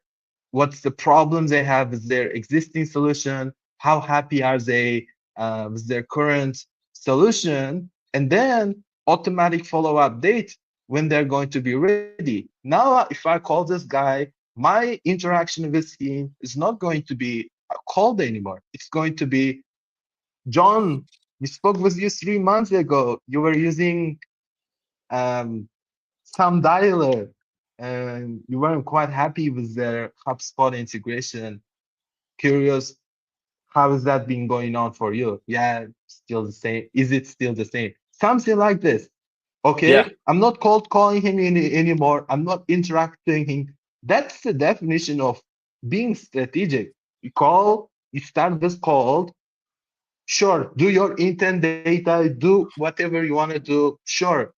[SPEAKER 2] problem they have with their existing solution, how happy are they with their current solution, and then automatic follow-up date when they're going to be ready. Now, if I call this guy, my interaction with him is not going to be a call anymore. It's going to be, John, we spoke with you 3 months ago. You were using um, some dialer and you weren't quite happy with their HubSpot integration. Curious, how has that been going on for you? Yeah, still the same. Is it still the same? Something like this.
[SPEAKER 1] Yeah.
[SPEAKER 2] Okay, I'm not cold calling him anymore. I'm not interacting him. That's the definition of being strategic. You call, you start this call. Sure, do your intent data, do whatever you want to do. Sure,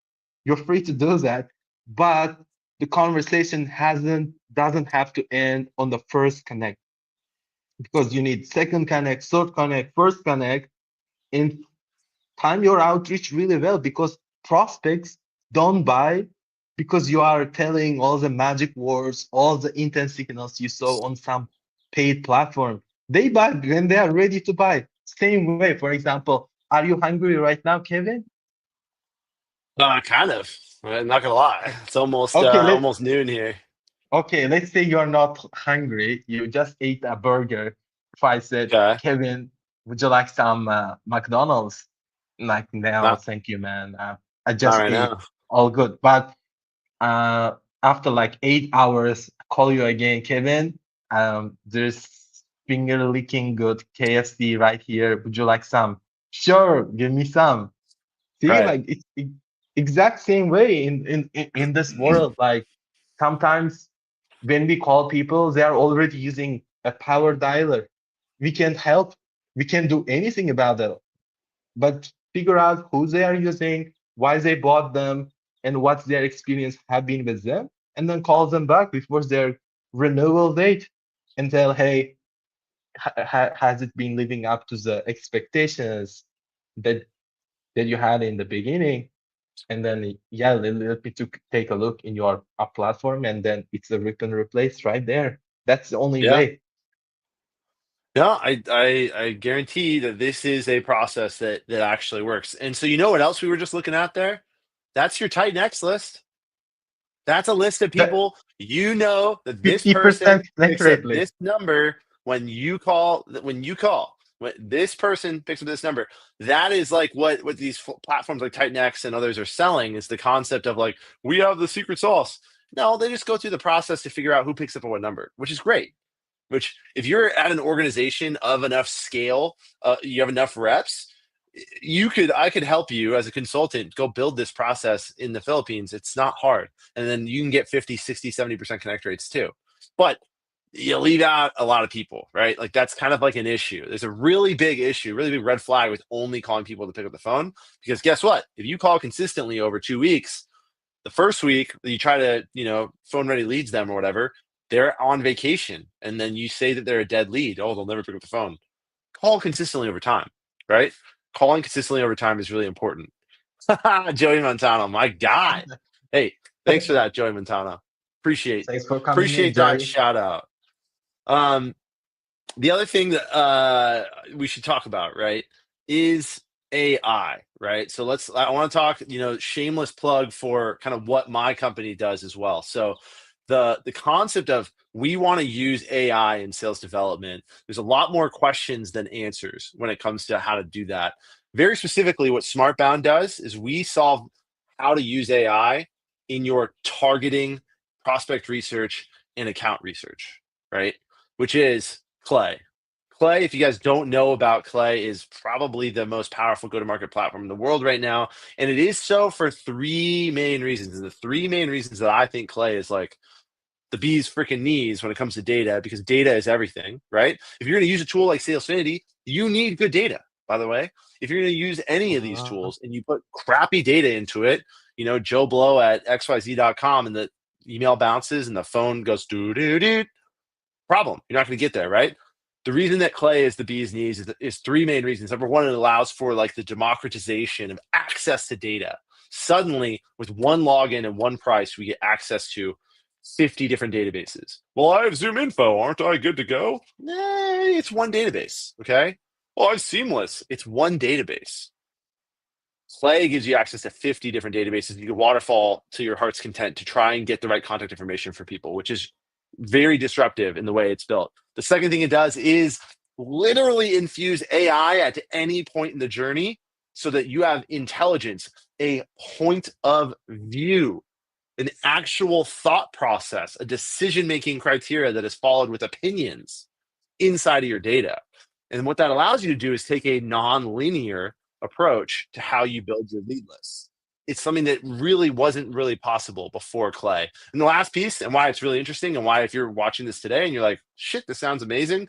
[SPEAKER 2] you're free to do that, but the conversation doesn't have to end on the first connect because you need second connect, third connect, first connect, and time your outreach really well because prospects don't buy because you are telling all the magic words, all the intent signals you saw on some paid platform. They buy when they are ready to buy. Same way, for example, are you hungry right now, Kevin?
[SPEAKER 1] Kind of. I'm not gonna lie. It's almost
[SPEAKER 2] Okay,
[SPEAKER 1] almost noon here.
[SPEAKER 2] let's say you're not hungry. You just ate a burger. If I said,
[SPEAKER 1] Okay.
[SPEAKER 2] Kevin, would you like some McDonald's? Like, no,
[SPEAKER 1] Not
[SPEAKER 2] thank you, man. I
[SPEAKER 1] not
[SPEAKER 2] just
[SPEAKER 1] right
[SPEAKER 2] ate.
[SPEAKER 1] now.
[SPEAKER 2] All good. But after like 8 hours, call you again, Kevin. There's finger licking good KFC right here. Would you like some? Sure, give me some. See,
[SPEAKER 1] Right.
[SPEAKER 2] like it's exact same way in this world. Like sometimes when we call people, they are already using a power dialer. We can't help. We can't do anything about it. But figure out who they are using, why they bought them, and what's their experience have been with them, and then call them back before their renewal date and tell, hey, has it been living up to the expectations that you had in the beginning? And then yeah, let me to take a look in your platform, and then it's a rip and replace right there. That's the only
[SPEAKER 1] Yeah.
[SPEAKER 2] way.
[SPEAKER 1] No, I guarantee that this is a process that actually works. And so you know what else we were just looking at there? That's your tight next list. That's a list of
[SPEAKER 2] That
[SPEAKER 1] people you know that this person
[SPEAKER 2] 50%
[SPEAKER 1] picks
[SPEAKER 2] click
[SPEAKER 1] up
[SPEAKER 2] rate.
[SPEAKER 1] this number when you call. When you call, when this person picks up this number, that is like what these platforms like Titanx and others are selling is the concept of like we have the secret sauce. No, they just go through the process to figure out who picks up on what number, which is great. Which, if you're at an organization of enough scale, you have enough reps, I could help you as a consultant go build this process in the Philippines. It's not hard. And then you can get 50, 60, 70% connect rates too. But you leave out a lot of people, right? Like that's kind of like an issue. There's a really big issue, really big red flag with only calling people to pick up the phone. Because guess what? If you call consistently over 2 weeks, the first week you try to, phone ready leads them or whatever, they're on vacation. And then you say that they're a dead lead. Oh, they'll never pick up the phone. Call consistently over time, right? Calling consistently over time is really important. Joey Montano, my guy. Hey, thanks for that, Joey Montano. Appreciate
[SPEAKER 2] Thanks for coming in,
[SPEAKER 1] appreciate that
[SPEAKER 2] Joey.
[SPEAKER 1] shout out. Um, the other thing that we should talk about, right, is AI, right? So I want to talk, shameless plug for kind of what my company does as well. So the concept of we want to use AI in sales development, there's a lot more questions than answers when it comes to how to do that. Very specifically, what SmartBound does is we solve how to use AI in your targeting, prospect research, and account research, right? Which is Clay. Clay, if you guys don't know about Clay, is probably the most powerful go-to-market platform in the world right now. And it is so for three main reasons. And the three main reasons that I think Clay is like the bee's freaking knees when it comes to data, because data is everything, right? If you're going to use a tool like Salesfinity, you need good data, by the way. If you're going to use any of these tools and you put crappy data into it, Joe Blow at xyz.com, and the email bounces and the phone goes doo-doo-doo, problem. You're not going to get there, right? The reason that Clay is the bee's knees is three main reasons. Number one, it allows for like the democratization of access to data. Suddenly, with one login and one price, we get access to 50 different databases. Well, I have Zoom Info. Aren't I good to go? It's one database. Okay. Well, I have Seamless. It's one database. Clay gives you access to 50 different databases. You can waterfall to your heart's content to try and get the right contact information for people, which is very disruptive in the way it's built. The second thing it does is literally infuse AI at any point in the journey so that you have intelligence, a point of view, an actual thought process, a decision-making criteria that is followed with opinions inside of your data. And what that allows you to do is take a non-linear approach to how you build your lead list. It's something that really wasn't really possible before Clay. And the last piece, and why it's really interesting, and why if you're watching this today and you're like, shit, this sounds amazing,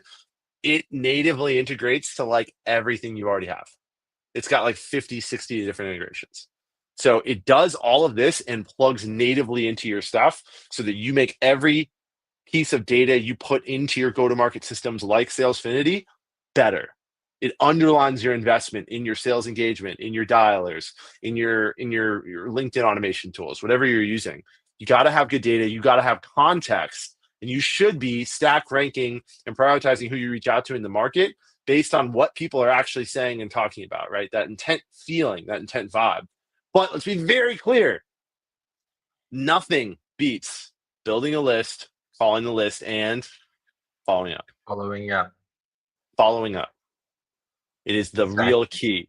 [SPEAKER 1] it natively integrates to like everything you already have. It's got like 50, 60 different integrations. So it does all of this and plugs natively into your stuff so that you make every piece of data you put into your go-to-market systems like Salesfinity better. It underlines your investment in your sales engagement, in your dialers, in your LinkedIn automation tools, whatever you're using. You got to have good data. You got to have context, and you should be stack ranking and prioritizing who you reach out to in the market based on what people are actually saying and talking about, right? That intent feeling, that intent vibe. But let's be very clear. Nothing beats building a list, following the list, and following up. Following up. It is the real key.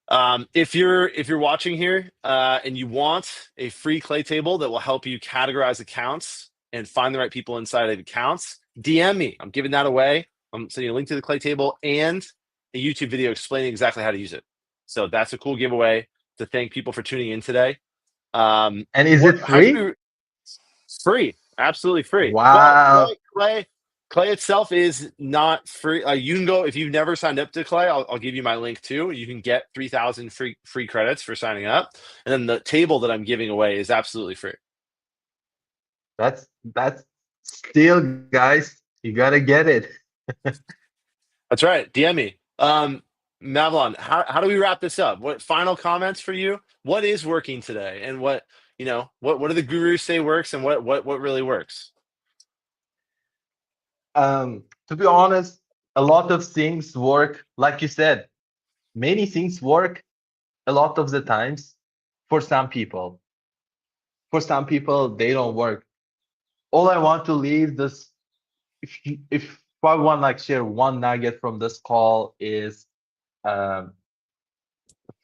[SPEAKER 1] If you're watching here and you want a free Clay table that will help you categorize accounts and find the right people inside of accounts, DM me. I'm giving that away. I'm sending you a link to the Clay table and a YouTube video explaining exactly how to use it. So that's a cool giveaway to thank people for tuning in today.
[SPEAKER 2] And is it free?
[SPEAKER 1] Free, absolutely free.
[SPEAKER 2] Wow.
[SPEAKER 1] But Clay itself is not free. You can go if you've never signed up to Clay. I'll give you my link too. You can get 3,000 free credits for signing up, and then the table that I'm giving away is absolutely free.
[SPEAKER 2] That's still, guys. You gotta get it.
[SPEAKER 1] That's right. DM me. Mavlon, how do we wrap this up? What final comments for you? What is working today, and what do the gurus say works, and what really works?
[SPEAKER 2] To be honest, a lot of things work. Like you said, many things work a lot of the times for some people. For some people, they don't work. All I want to leave this, if I want like share one nugget from this call is,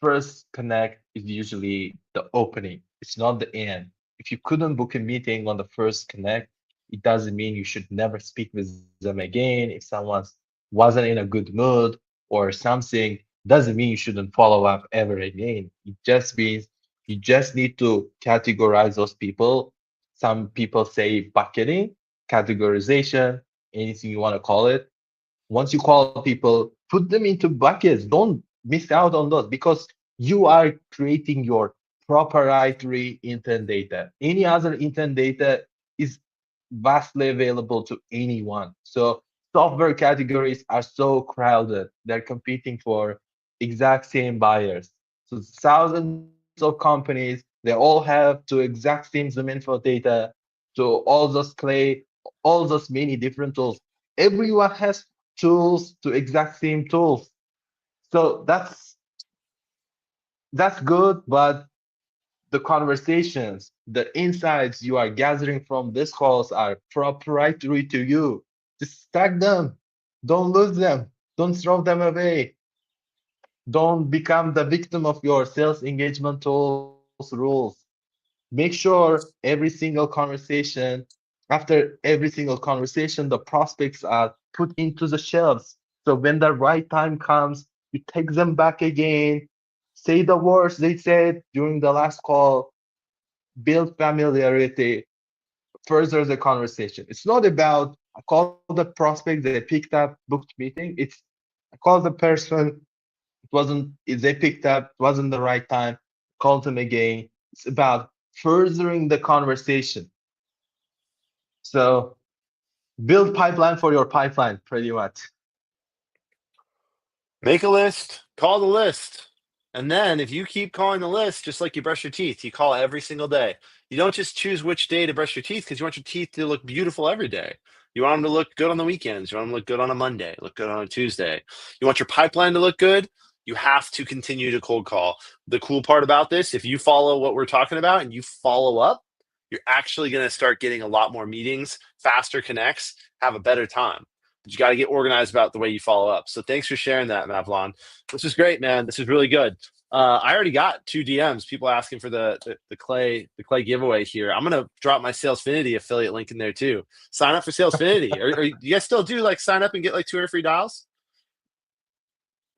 [SPEAKER 2] first connect is usually the opening. It's not the end. If you couldn't book a meeting on the first connect, it doesn't mean you should never speak with them again. If someone wasn't in a good mood or something, doesn't mean you shouldn't follow up ever again. It just means you just need to categorize those people. Some people say bucketing, categorization, anything you want to call it. Once you call people, put them into buckets. Don't miss out on those because you are creating your proprietary intent data. Any other intent data is vastly available to anyone. So software categories are so crowded. They're competing for exact same buyers. So thousands of companies, they all have to exact same Zoom info data, to all those Clay, all those many different tools. Everyone has tools to exact same tools. So that's good, but the conversations, the insights you are gathering from this calls are proprietary to you. Just stack them. Don't lose them. Don't throw them away. Don't become the victim of your sales engagement tools rules. Make sure every single conversation, after every single conversation, the prospects are put into the shelves. So when the right time comes, you take them back again, say the words they said during the last call, build familiarity, further the conversation. It's not about I call the prospect, they picked up, booked meeting. It's I call the person, it wasn't, they picked up, it wasn't the right time, called them again. It's about furthering the conversation. So build pipeline for your pipeline, pretty much.
[SPEAKER 1] Make a list, call the list. And then if you keep calling the list, just like you brush your teeth, you call every single day. You don't just choose which day to brush your teeth because you want your teeth to look beautiful every day. You want them to look good on the weekends. You want them to look good on a Monday, look good on a Tuesday. You want your pipeline to look good. You have to continue to cold call. The cool part about this, if you follow what we're talking about and you follow up, you're actually going to start getting a lot more meetings, faster connects, have a better time. But you got to get organized about the way you follow up. So thanks for sharing that, Mavlon. This is great, man. This is really good. I already got 2 DMs, people asking for the clay giveaway here. I'm gonna drop my Salesfinity affiliate link in there too. Sign up for Salesfinity. or you guys still do like sign up and get like 200 free dials?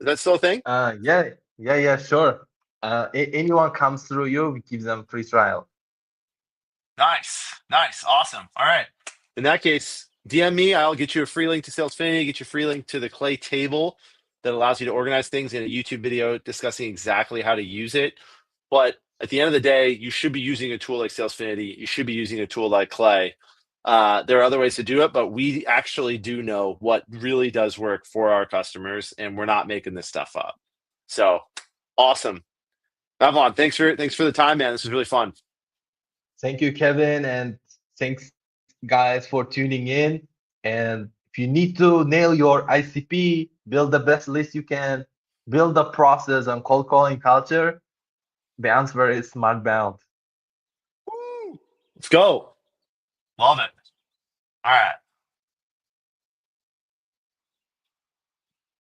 [SPEAKER 1] Is that still a thing?
[SPEAKER 2] Yeah, sure. Anyone comes through you, we give them free trial.
[SPEAKER 1] Nice, awesome. All right. In that case, DM me. I'll get you a free link to Salesfinity, get you a free link to the Clay table that allows you to organize things in a YouTube video discussing exactly how to use it. But at the end of the day, you should be using a tool like Salesfinity. You should be using a tool like Clay. There are other ways to do it, but we actually do know what really does work for our customers, and we're not making this stuff up. So awesome. Mavlon, thanks for the time, man. This was really fun.
[SPEAKER 2] Thank you, Kevin, and thanks, guys, for tuning in. And if you need to nail your ICP, build the best list you can, build the process on cold calling culture, the answer is SmartBound.
[SPEAKER 1] Let's go. Love it. All right.